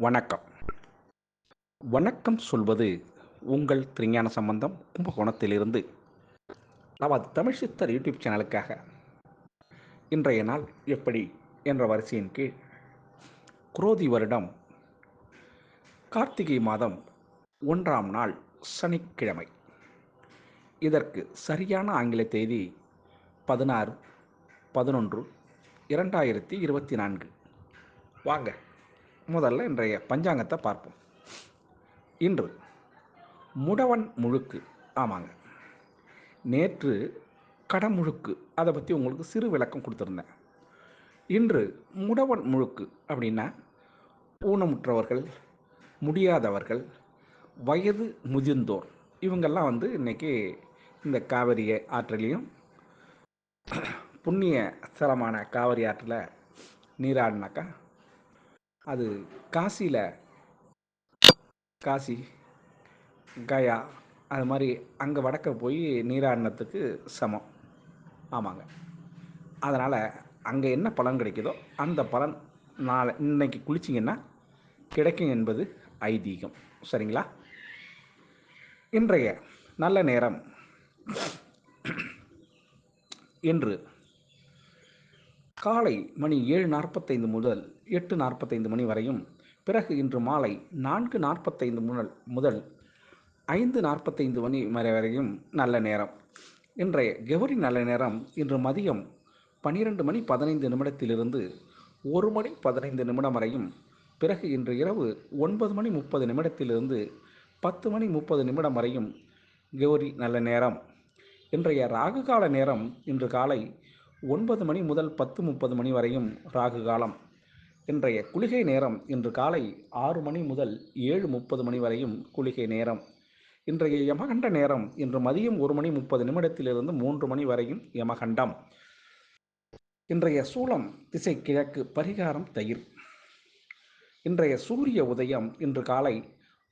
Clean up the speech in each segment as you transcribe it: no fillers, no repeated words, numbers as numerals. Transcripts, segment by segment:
வணக்கம். வணக்கம் சொல்வது உங்கள் திருஞான சம்பந்தம் கும்பகோணத்திலிருந்து. நமது தமிழ் சித்தர் யூடியூப் சேனலுக்காக இன்றைய நாள் எப்படி என்ற வரிசையின் கீழ் குரோதி வருடம் கார்த்திகை மாதம் 1ஆம் நாள் சனிக்கிழமை. இதற்கு சரியான ஆங்கில தேதி 16/11/2024. வாங்க முதல்ல இன்றைய பஞ்சாங்கத்தை பார்ப்போம். இன்று முடவன் முழுக்கு. ஆமாங்க, நேற்று கடமுழுக்கு, அதை பற்றி உங்களுக்கு சிறு விளக்கம் கொடுத்துருந்தேன். இன்று முடவன் முழுக்கு அப்படின்னா ஊனமுற்றவர்கள், முடியாதவர்கள், வயது முதிர்ந்தோர், இவங்கெல்லாம் இன்றைக்கி இந்த காவிரி ஆற்றிலையும் புண்ணிய ஸ்தலமான காவிரி ஆற்றில் நீராடினாக்கா அது காசி கயா அது மாதிரி அங்கே வடக்க போய் நீராடினத்துக்கு சமம். ஆமாங்க, அதனால் அங்கே என்ன பலன் கிடைக்குதோ அந்த பலன் இன்னைக்கு குளிச்சிங்கன்னா கிடைக்கும் என்பது ஐதீகம். சரிங்களா? இன்றைய நல்ல நேரம் இன்று காலை மணி 7:45 முதல் 8:45 மணி வரையும், பிறகு இன்று மாலை 4:45 முதல் 5:45 மணி வரையும் நல்ல நேரம். இன்றைய கௌரி நல்ல நேரம் இன்று மதியம் 12:15 1:15 வரையும், பிறகு இன்று இரவு 9:30 10:30 வரையும் கௌரி நல்ல நேரம். இன்றைய ராகு கால நேரம் இன்று காலை 9 முதல் 10:30 வரையும் ராகு காலம். இன்றைய குளிகை நேரம் இன்று காலை 6 முதல் 7:30 வரையும் குளிகை நேரம். இன்றைய யமகண்ட நேரம் இன்று மதியம் 1:30 3 வரையும் யமகண்டம். இன்றைய சூலம் திசை கிழக்கு, பரிகாரம் தயிர். இன்றைய சூரிய உதயம் இன்று காலை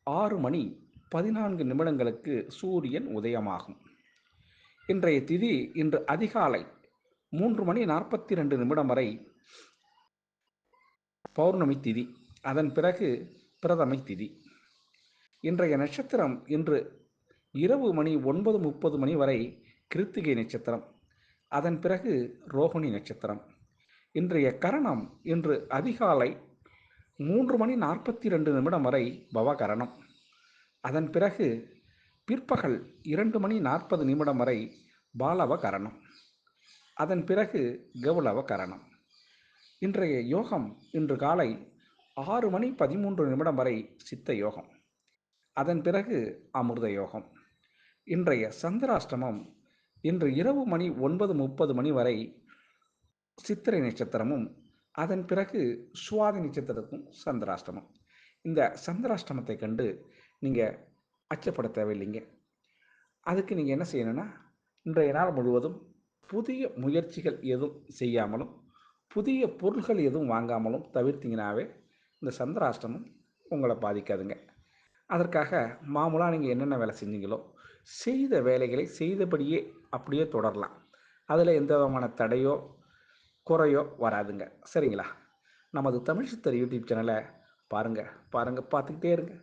6:14 சூரியன் உதயமாகும். இன்றைய திதி இன்று அதிகாலை 3:42 வரை பௌர்ணமி திதி, அதன் பிறகு பிரதமை திதி. இன்றைய நட்சத்திரம் இன்று இரவு 9:30 வரை கிருத்திகை நட்சத்திரம், அதன் பிறகு ரோகிணி நட்சத்திரம். இன்றைய கரணம் இன்று அதிகாலை 3:42 வரை பவகரணம், அதன் பிறகு பிற்பகல் 2:40 வரை பாலவ கரணம், அதன் பிறகு கௌளவ கரணம். இன்றைய யோகம் இன்று காலை 6:13 வரை சித்த யோகம், அதன் பிறகு அமிர்த யோகம். இன்றைய சந்திராஷ்டமம் இன்று இரவு 9:30 வரை சித்திரை நட்சத்திரமும், அதன் பிறகு சுவாதி நட்சத்திரத்துக்கும் சந்திராஷ்டமம். இந்த சந்திராஷ்டமத்தை கண்டு நீங்கள் அச்சப்பட தேவையில்லைங்க. அதுக்கு நீங்கள் என்ன செய்யணும்னா, இன்றைய நாள் முழுவதும் புதிய முயற்சிகள் எதுவும் செய்யாமலும் புதிய பொருள்கள் எதுவும் வாங்காமலும் தவிர்த்திங்கனாவே இந்த சந்திராஷ்டமம் உங்களை பாதிக்காதுங்க. அதற்காக மாமூலாக நீங்கள் என்னென்ன வேலை செஞ்சீங்களோ செய்த வேலைகளை செய்தபடியே அப்படியே தொடரலாம். அதில் எந்த விதமான தடையோ குறையோ வராதுங்க. சரிங்களா? நமது தமிழ் சித்தர் யூடியூப் சேனலை பாருங்கள், பார்த்துக்கிட்டே இருங்க,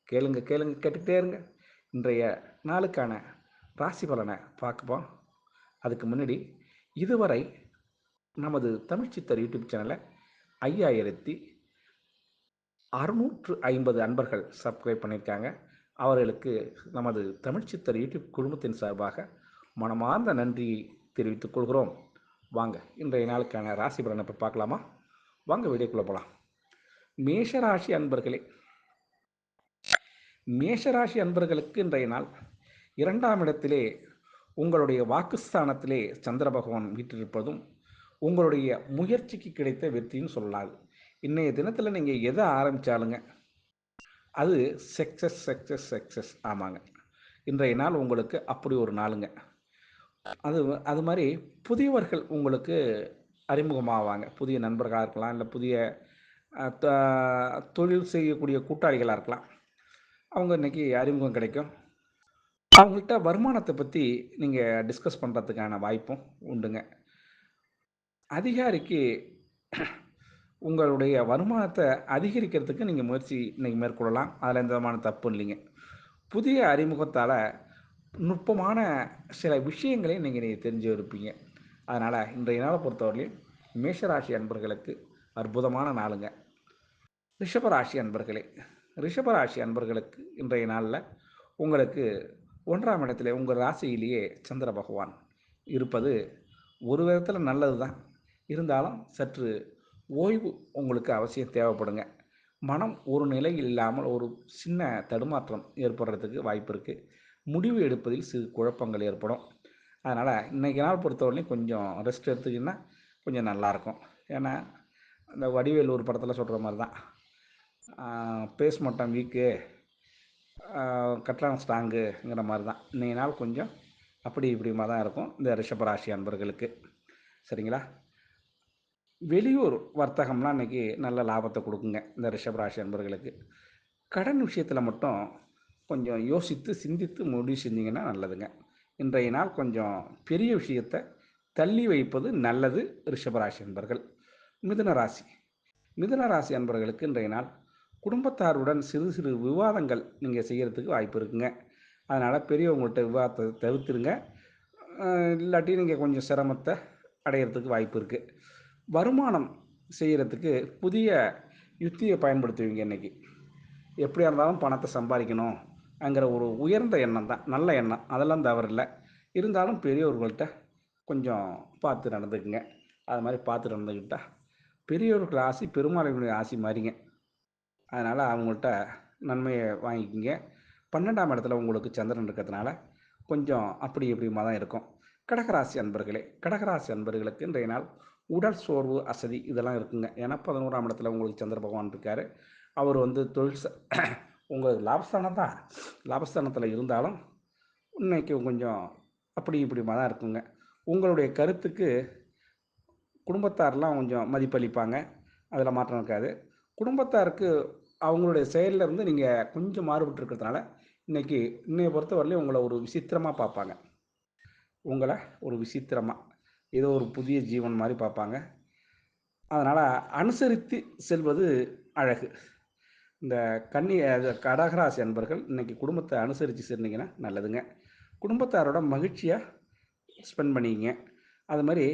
கேட்டுக்கிட்டே இருங்க. இன்றைய நாளுக்கான ராசி பலனை பார்ப்போம். அதுக்கு முன்னாடி இதுவரை நமது தமிழ் சித்தர் யூடியூப் சேனலை 5650 அன்பர்கள் சப்ஸ்கிரைப் பண்ணியிருக்காங்க. அவர்களுக்கு நமது தமிழ் சித்தர் யூடியூப் குழுமத்தின் சார்பாக மனமார்ந்த நன்றியை தெரிவித்துக் கொள்கிறோம். வாங்க இன்றைய நாளுக்கான ராசி பலனை இப்போ பார்க்கலாமா? வாங்க வீடியோக்குள்ளே போகலாம். மேஷராசி அன்பர்களுக்கு இன்றைய நாள் 2ஆம் இடத்திலே உங்களுடைய வாக்குஸ்தானத்திலே சந்திர பகவான் வீற்றிருப்பதும் உங்களுடைய முயற்சிக்கு கிடைத்த வெற்றின்னு சொல்லலாது. இன்றைய தினத்தில் நீங்கள் எதை ஆரம்பித்தாலுங்க அது சக்ஸஸ். ஆமாங்க, இன்றைய நாள் உங்களுக்கு அப்படி ஒரு நாளுங்க. அது மாதிரி புதியவர்கள் உங்களுக்கு அறிமுகமாவாங்க. புதிய நண்பர்களாக இருக்கலாம், இல்லை புதிய தொழில் செய்யக்கூடிய கூட்டாளிகளாக இருக்கலாம். அவங்க இன்றைக்கி அறிமுகம் கிடைக்கும். அவங்கள்ட்ட வருமானத்தை பற்றி நீங்கள் டிஸ்கஸ் பண்ணுறதுக்கான வாய்ப்பும் உண்டுங்க. அதிகாரிக்கு உங்களுடைய வருமானத்தை அதிகரிக்கிறதுக்கு நீங்கள் முயற்சி இன்றைக்கி மேற்கொள்ளலாம். அதில் எந்த விதமான தப்பும் இல்லைங்க. புதிய அறிமுகத்தால் நுட்பமான சில விஷயங்களையும் நீங்கள் தெரிஞ்சு இருப்பீங்க. அதனால் இன்றைய நாளை பொறுத்தவரையிலும் மேஷராசி அன்பர்களுக்கு அற்புதமான நாளுங்க. ரிஷபராசி அன்பர்களே, ரிஷபராசி அன்பர்களுக்கு இன்றைய நாளில் உங்களுக்கு 1ஆம் இடத்துல உங்கள் ராசியிலேயே சந்திர பகவான் இருப்பது ஒரு விதத்தில் நல்லது தான். இருந்தாலும் சற்று ஓய்வு உங்களுக்கு அவசியம் தேவைப்படுங்க. மனம் ஒரு நிலையில் இல்லாமல் ஒரு சின்ன தடுமாற்றம் ஏற்படுறதுக்கு வாய்ப்பு இருக்குது. முடிவு எடுப்பதில் சிறு குழப்பங்கள் ஏற்படும். அதனால் இன்றைக்கி நாள் பொறுத்தவரையிலையும் கொஞ்சம் ரெஸ்ட் எடுத்துக்கிட்டிங்கன்னா கொஞ்சம் நல்லாயிருக்கும். ஏன்னா இந்த வடிவேலு ஒரு படத்தில் சொல்கிற மாதிரி தான், பேஸ் மட்டம் வீக்கு, கட்லாம் ஸ்ட்ராங்குங்கிற மாதிரி தான். இன்றைய நாள் கொஞ்சம் அப்படி இப்படிமா தான் இருக்கும் இந்த ரிஷபராசி அன்பர்களுக்கு. சரிங்களா? வெளியூர் வர்த்தகம்லாம் இன்றைக்கி நல்ல லாபத்தை கொடுக்குங்க இந்த ரிஷபராசி அன்பர்களுக்கு. கடன் விஷயத்தில் மட்டும் கொஞ்சம் யோசித்து சிந்தித்து முடிவு செஞ்சிங்கன்னா நல்லதுங்க. இன்றைய நாள் கொஞ்சம் பெரிய விஷயத்தை தள்ளி வைப்பது நல்லது ரிஷபராசி அன்பர்கள். மிதுன ராசி, மிதுன ராசி அன்பர்களுக்கு இன்றைய நாள் குடும்பத்தாருடன் சிறு சிறு விவாதங்கள் நீங்கள் செய்கிறதுக்கு வாய்ப்பு இருக்குங்க. அதனால் பெரியவங்கள்ட்ட விவாதத்தை தவிர்த்துருங்க. இல்லாட்டி நீங்கள் கொஞ்சம் சிரமத்தை அடையிறதுக்கு வாய்ப்பு இருக்குது. வருமானம் செய்கிறதுக்கு புதிய யுக்தியை பயன்படுத்துவீங்க இன்றைக்கி. எப்படியா இருந்தாலும் பணத்தை சம்பாதிக்கணும் அங்கிற ஒரு உயர்ந்த எண்ணம் தான், நல்ல எண்ணம், அதெல்லாம் தவறில்லை. இருந்தாலும் பெரியவர்கள்ட்ட கொஞ்சம் பார்த்து நடந்துக்குங்க. அது மாதிரி பார்த்து நடந்துக்கிட்டால் பெரியவர்கள் ஆசி பெருமாளுடைய ஆசி மாதிரிங்க. அதனால் அவங்கள்ட்ட நன்மையை வாங்கிக்கிங்க. 12ஆம் இடத்துல உங்களுக்கு சந்திரன் இருக்கிறதுனால கொஞ்சம் அப்படி இப்படிமா தான் இருக்கும். கடகராசி அன்பர்களே, கடகராசி அன்பர்களுக்கு இன்றைய நாள் உடல் சோர்வு, அசதி இதெல்லாம் இருக்குங்க. ஏன்னா 11ஆம் இடத்துல உங்களுக்கு சந்திர பகவான் இருக்கார். அவர் வந்து தொழில் உங்கள் லாபஸ்தானம் தான், லாபஸ்தானத்தில் இருந்தாலும் இன்றைக்கி கொஞ்சம் அப்படி இப்படிமா தான் இருக்குங்க. உங்களுடைய கருத்துக்கு குடும்பத்தாரெலாம் கொஞ்சம் மதிப்பளிப்பாங்க, அதில் மாற்றம் இருக்காது. குடும்பத்தாருக்கு அவங்களுடைய செயலில் இருந்து நீங்கள் கொஞ்சம் மாறுபட்டு இருக்கிறதுனால இன்றைக்கி இன்னைய பொறுத்தவரையிலையும் உங்களை ஒரு விசித்திரமாக பார்ப்பாங்க. உங்களை ஒரு விசித்திரமாக ஏதோ ஒரு புதிய ஜீவன் மாதிரி பார்ப்பாங்க. அதனால் அனுசரித்து செல்வது அழகு. இந்த கடகராசி அன்பர்கள் இன்றைக்கி குடும்பத்தை அனுசரித்து சென்றீங்கன்னா நல்லதுங்க. குடும்பத்தாரோட மகிழ்ச்சியாக ஸ்பெண்ட் பண்ணிங்க. அது மாதிரி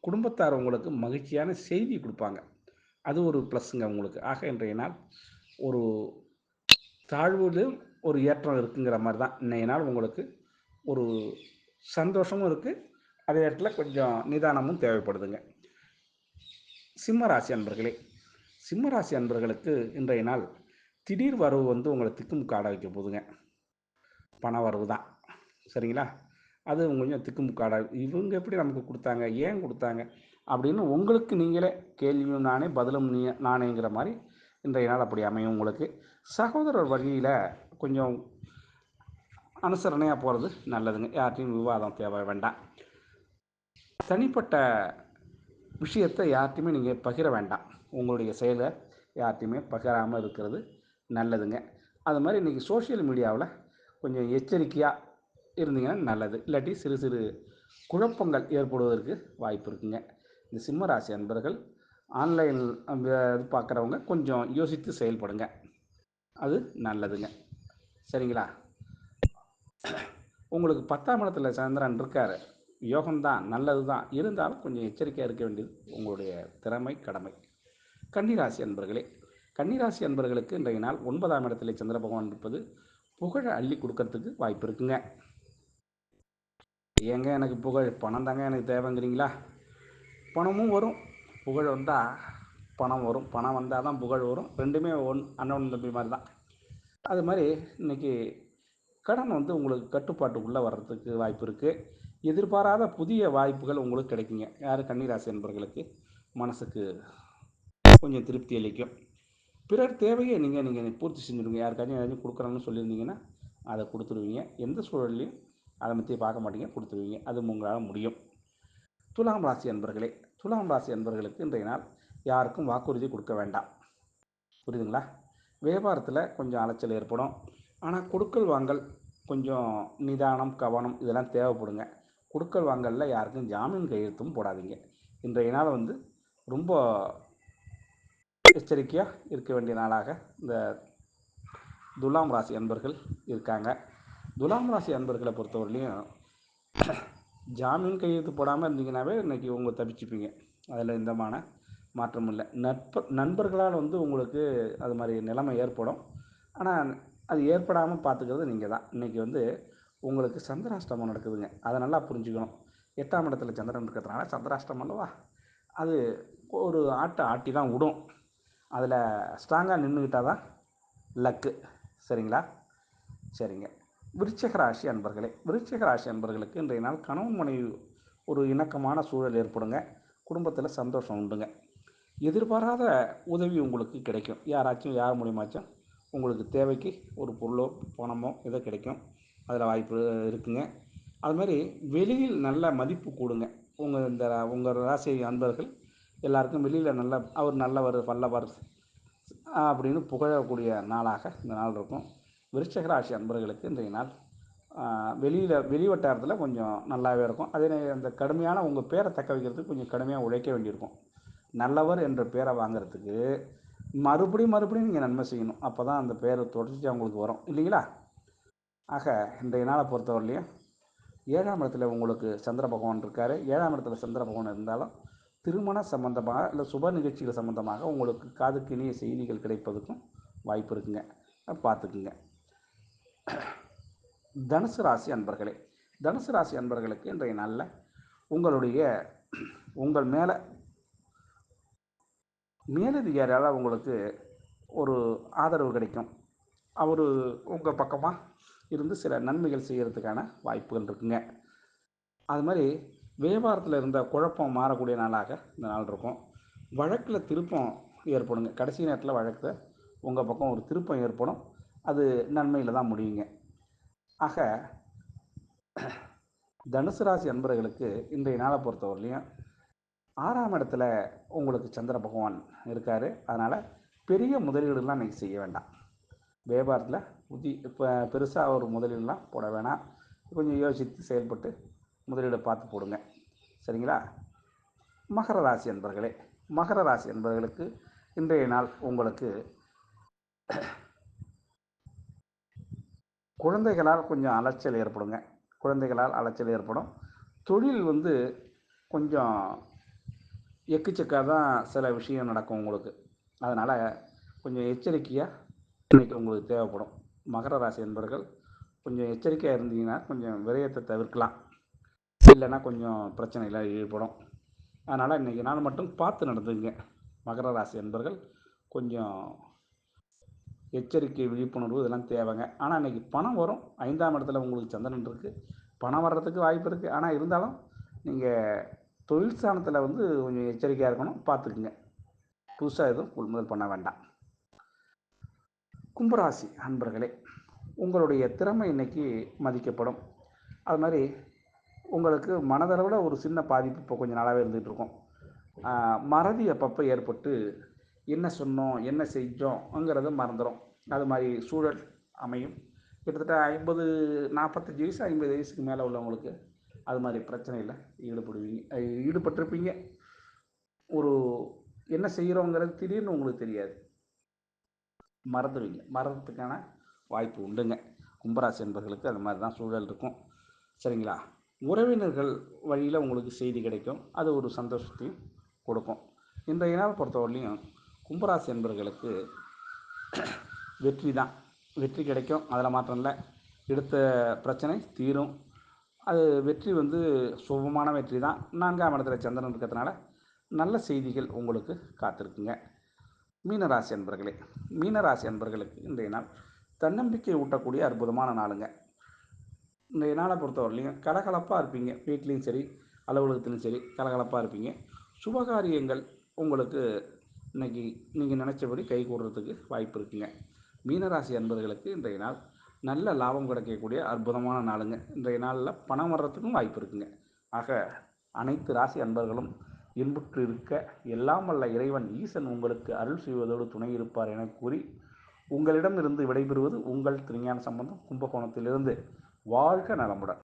குடும்பத்தார் உங்களுக்கு மகிழ்ச்சியான செய்தி கொடுப்பாங்க. அது ஒரு ப்ளஸ்ஸுங்க உங்களுக்கு. ஆக இன்றைய நாள் ஒரு தாழ்வுலையும் ஒரு ஏற்றம் இருக்குங்கிற மாதிரி தான். இன்றைய நாள் உங்களுக்கு ஒரு சந்தோஷமும் இருக்குது, அதே இடத்துல கொஞ்சம் நிதானமும் தேவைப்படுதுங்க. சிம்மராசி அன்பர்களே, சிம்மராசி அன்பர்களுக்கு இன்றைய நாள் திடீர் வரவு வந்து உங்களை திக்குமுக்காட வைக்க போதுங்க. பண வரவு தான். சரிங்களா? அது கொஞ்சம் திக்குமுக்காட, இவங்க எப்படி நமக்கு கொடுத்தாங்க, ஏன் கொடுத்தாங்க அப்படின்னு உங்களுக்கு நீங்களே கேள்வியும் நானே பதிலும் நானேங்கிற மாதிரி இன்றைய நாள் அப்படி அமையும் உங்களுக்கு. சகோதரர் வழியில் கொஞ்சம் அனுசரணையாக போகிறது நல்லதுங்க. யார்கிட்டையும் விவாதம் தேவை வேண்டாம். தனிப்பட்ட விஷயத்தை யார்கிட்டையுமே நீங்கள் பகிர வேண்டாம். உங்களுடைய செயலை யார்கிட்டையுமே பகிராமல் இருக்கிறது நல்லதுங்க. அது மாதிரி இன்றைக்கி சோஷியல் மீடியாவில் கொஞ்சம் எச்சரிக்கையாக இருந்தீங்கன்னா நல்லது. இல்லாட்டி சிறு சிறு குழப்பங்கள் ஏற்படுவதற்கு வாய்ப்பு இருக்குங்க. இந்த சிம்மராசி அன்பர்கள் ஆன்லைன் இது பார்க்குறவங்க கொஞ்சம் யோசித்து செயல்படுங்க, அது நல்லதுங்க. சரிங்களா? உங்களுக்கு 10ஆம் இடத்துல சந்திரன் இருக்கார், யோகம்தான், நல்லது தான். இருந்தாலும் கொஞ்சம் எச்சரிக்கையாக இருக்க வேண்டியது உங்களுடைய திறமை, கடமை. கன்னிராசி அன்பர்களே, கன்னிராசி அன்பர்களுக்கு இன்றைய நாள் 9ஆம் இடத்துல சந்திர பகவான் இருப்பது புகழை அள்ளி கொடுக்கறதுக்கு வாய்ப்பு இருக்குங்க. ஏங்க எனக்கு புகழ், பணம் தாங்க எனக்கு தேவைங்கிறீங்களா? பணமும் வரும், புகழ் வந்தால் பணம் வரும். பணம் வந்தால் தான் புகழ் வரும். ரெண்டுமே அண்ணன் தம்பி மாதிரி தான். அது மாதிரி இன்றைக்கி கடன் வந்து உங்களுக்கு கட்டுப்பாட்டுக்குள்ளே வர்றதுக்கு வாய்ப்பு இருக்குது. எதிர்பாராத புதிய வாய்ப்புகள் உங்களுக்கு கிடைக்குங்க. யார் கன்னிராசி என்பவர்களுக்கு மனசுக்கு கொஞ்சம் திருப்தி அளிக்கும். பிறர் தேவையை நீங்கள் பூர்த்தி செஞ்சுடுவீங்க. யாருக்காச்சும் ஏதாச்சும் கொடுக்குறோன்னு சொல்லியிருந்தீங்கன்னா அதை கொடுத்துருவீங்க. எந்த சூழல்லையும் அதை பற்றி பார்க்க மாட்டீங்க, கொடுத்துருவீங்க. அது உங்களால் முடியும். துலாம் ராசி அன்பர்களே, துலாம் ராசி அன்பர்களுக்கு இன்றைய நாள் யாருக்கும் வாக்குறுதி கொடுக்க வேண்டாம். புரியுதுங்களா? வியாபாரத்தில் கொஞ்சம் அலைச்சல் ஏற்படும். ஆனால் கொடுக்கல் வாங்கல் கொஞ்சம் நிதானம், கவனம் இதெல்லாம் தேவைப்படுங்க. கொடுக்கல் வாங்கலில் யாருக்கும் ஜாமீன் கையெழுத்தும் போடாதீங்க. இன்றைய நாள் வந்து ரொம்ப எச்சரிக்கையாக இருக்க வேண்டிய நாளாக இந்த துலாம் ராசி அன்பர்கள் இருக்காங்க. துலாம் ராசி அன்பர்களை பொறுத்தவரையிலையும் ஜாமீன் கையெழுத்து போடாமல் இருந்தீங்கன்னாவே இன்றைக்கி உங்கள் தப்பிச்சுப்பீங்க. அதில் எந்தமான மாற்றம் இல்லை. நண்பர்களால் உங்களுக்கு அது மாதிரி நிலைமை ஏற்படும். ஆனால் அது ஏற்படாமல் பார்த்துக்கிறது நீங்கள் தான். இன்றைக்கி உங்களுக்கு சந்திராஷ்டமம் நடக்குதுங்க. அதை நல்லா புரிஞ்சுக்கணும். 8ஆம் இடத்துல சந்திரன் இருக்கிறதுனால சந்திராஷ்டமம் அல்லவா, அது ஒரு ஆட்டி தான் விடும். அதில் ஸ்ட்ராங்காக நின்றுக்கிட்டால் தான் லக்கு. சரிங்களா? சரிங்க. விருச்சிக ராசி அன்பர்களே, விருச்சிக ராசி அன்பர்களுக்கு இன்றைய நாள் கணவன் மனைவி ஒரு இணக்கமான சூழல் ஏற்படுங்க. குடும்பத்தில் சந்தோஷம் உண்டுங்க. எதிர்பாராத உதவி உங்களுக்கு கிடைக்கும். யார் மூலியமாச்சும் உங்களுக்கு தேவைக்கு ஒரு பொருளோ பணமோ ஏதோ கிடைக்கும். அதில் வாய்ப்பு இருக்குங்க. அது மாதிரி வெளியில் நல்ல மதிப்பு கூடுங்க. உங்கள் ராசி அன்பர்கள் எல்லாருக்கும் வெளியில் அவர் நல்லவர் வல்லவர் அப்படின்னு புகழக்கூடிய நாளாக இந்த நாள் இருக்கும். விருச்சிக ராசி அன்பர்களுக்கு இன்றைய நாள் வெளி வட்டாரத்தில் கொஞ்சம் நல்லாவே இருக்கும். அதே அந்த கடுமையான உங்கள் பேரை தக்க வைக்கிறதுக்கு கொஞ்சம் கடுமையாக உழைக்க வேண்டியிருக்கும். நல்லவர் என்ற பேரை வாங்கிறதுக்கு மறுபடியும் நீங்கள் நன்மை செய்யணும். அப்போ தான் அந்த பேரை தொடர்ச்சி அவங்களுக்கு வரும் இல்லைங்களா? ஆக இன்றைய நாளை பொறுத்தவரையிலையும் 7ஆம் இடத்துல உங்களுக்கு சந்திர பகவான் இருக்கார். 7ஆம் இடத்துல சந்திர பகவான் இருந்தாலும் திருமண சம்பந்தமாக இல்லை சுப நிகழ்ச்சிகள் சம்பந்தமாக உங்களுக்கு காதுக்கு இனிய செய்திகள் கிடைப்பதுக்கும் வாய்ப்பு இருக்குங்க. பார்த்துக்குங்க. தனுசு ராசி அன்பர்களே, தனுசு ராசி அன்பர்களுக்கு இன்றைய நாளில் உங்கள் மேலதிகாரியால் உங்களுக்கு ஒரு ஆதரவு கிடைக்கும். அவர் உங்கள் பக்கமாக இருந்து சில நன்மைகள் செய்கிறதுக்கான வாய்ப்புகள் இருக்குங்க. அது மாதிரி வியாபாரத்தில் இருந்த குழப்பம் மாறக்கூடிய நாளாக இந்த நாள் இருக்கும். வழக்கில் திருப்பம் ஏற்படுங்க. கடைசி நேரத்தில் வழக்கில் உங்கள் பக்கம் ஒரு திருப்பம் ஏற்படும். அது நன்மையில் தான் முடியுங்க. ஆக தனுசு ராசி அன்பர்களுக்கு இன்றைய நாளை பொறுத்தவரையிலையும் 6ஆம் இடத்துல உங்களுக்கு சந்திர பகவான் இருக்கார். அதனால் பெரிய முதலீடுலாம் இன்றைக்கி செய்ய வேண்டாம். வியாபாரத்தில் இப்போ பெருசாக ஒரு முதலீடுலாம் போட வேணாம். கொஞ்சம் யோசித்து செயல்பட்டு முதலீடை பார்த்து போடுங்க. சரிங்களா? மகர ராசி அன்பர்களே, மகர ராசி அன்பர்களுக்கு இன்றைய நாள் உங்களுக்கு குழந்தைகளால் கொஞ்சம் அலைச்சல் ஏற்படுங்க. குழந்தைகளால் அலைச்சல் ஏற்படும். தொழில் கொஞ்சம் எக்குச்சக்காக தான் சில விஷயம் நடக்கும் உங்களுக்கு. அதனால் கொஞ்சம் எச்சரிக்கையாக இன்றைக்கி உங்களுக்கு தேவைப்படும். மகர ராசி என்பவர்கள் கொஞ்சம் எச்சரிக்கையாக இருந்தீங்கன்னா கொஞ்சம் விரயத்தை தவிர்க்கலாம். இல்லைன்னா கொஞ்சம் பிரச்சனையில் ஈடுபடும். அதனால் இன்றைக்கி நாள் மட்டும் பார்த்து நடந்துங்க. மகர ராசி என்பவர்கள் கொஞ்சம் எச்சரிக்கை, விழிப்புணர்வு இதெல்லாம் தேவைங்க. ஆனால் இன்றைக்கி பணம் வரும். 5ஆம் இடத்துல உங்களுக்கு சந்திரன் இருக்குது. பணம் வர்றதுக்கு வாய்ப்பு இருக்குது. ஆனால் இருந்தாலும் நீங்கள் தொழில் ஸ்தானத்தில் கொஞ்சம் எச்சரிக்கையாக இருக்கணும். பார்த்துக்குங்க. புதுசாக எதுவும் கொள்முதல் பண்ண வேண்டாம். கும்பராசி அன்பர்களே, உங்களுடைய திறமை இன்றைக்கி மதிக்கப்படும். அது மாதிரி உங்களுக்கு மனதளவில் ஒரு சின்ன பாதிப்பு இப்போ கொஞ்சம் நாளாகவே இருந்துகிட்ருக்கும். மறதி அப்பப்போ ஏற்பட்டு என்ன சொன்னோம் என்ன செஞ்சோங்கிறத மறந்துடும். அது மாதிரி சூழல் அமையும். கிட்டத்தட்ட 45 வயசு 50 வயசுக்கு மேலே உள்ளவங்களுக்கு அது மாதிரி பிரச்சனையில் ஈடுபட்டிருப்பீங்க. ஒரு என்ன செய்கிறோங்கிறது திடீர்னு உங்களுக்கு தெரியாது, மறந்துடுவீங்க. மறந்துறதுக்கான வாய்ப்பு உண்டுங்க. கும்பராசி என்பவர்களுக்கு அது மாதிரி தான் சூழல் இருக்கும். சரிங்களா? உறவினர்கள் வழியில் உங்களுக்கு செய்தி கிடைக்கும். அது ஒரு சந்தோஷத்தையும் கொடுக்கும். இன்றைய நாள் பொறுத்தவரையிலையும் கும்பராசி என்பவர்களுக்கு வெற்றி தான். வெற்றி கிடைக்கும், அதில் மாற்றம் இல்லை. எடுத்த பிரச்சனை தீரும். அது வெற்றி சுபமான வெற்றி தான். 4ஆம் இடத்துல சந்திரன் இருக்கிறதுனால நல்ல செய்திகள் உங்களுக்கு காத்திருக்குங்க. மீனராசி அன்பர்களே, மீனராசி அன்பர்களுக்கு இன்றைய நாள் தன்னம்பிக்கை ஊட்டக்கூடிய அற்புதமான நாளுங்க. இன்றைய நாளை பொறுத்தவரையிலையும் கலகலப்பாக இருப்பீங்க. வீட்லேயும் சரி அலுவலகத்துலையும் சரி கலகலப்பாக இருப்பீங்க. சுபகாரியங்கள் உங்களுக்கு இன்றைக்கி நீங்கள் நினச்சபடி கை கூடுறதுக்கு வாய்ப்பு இருக்குங்க. மீனராசி அன்பர்களுக்கு இன்றைய நாள் நல்ல லாபம் கிடைக்கக்கூடிய அற்புதமான நாளுங்க. இன்றைய நாளில் பணம் வர்றதுக்கும் வாய்ப்பு இருக்குங்க. ஆக அனைத்து ராசி அன்பர்களும் இன்புற்று இருக்க எல்லாம் வல்ல இறைவன் ஈசன் உங்களுக்கு அருள் செய்வதோடு துணை இருப்பார் என கூறி உங்களிடமிருந்து விடைபெறுவது உங்கள் திருஞான சம்பந்தம், கும்பகோணத்திலிருந்து. வாழ்க நலமுடன்.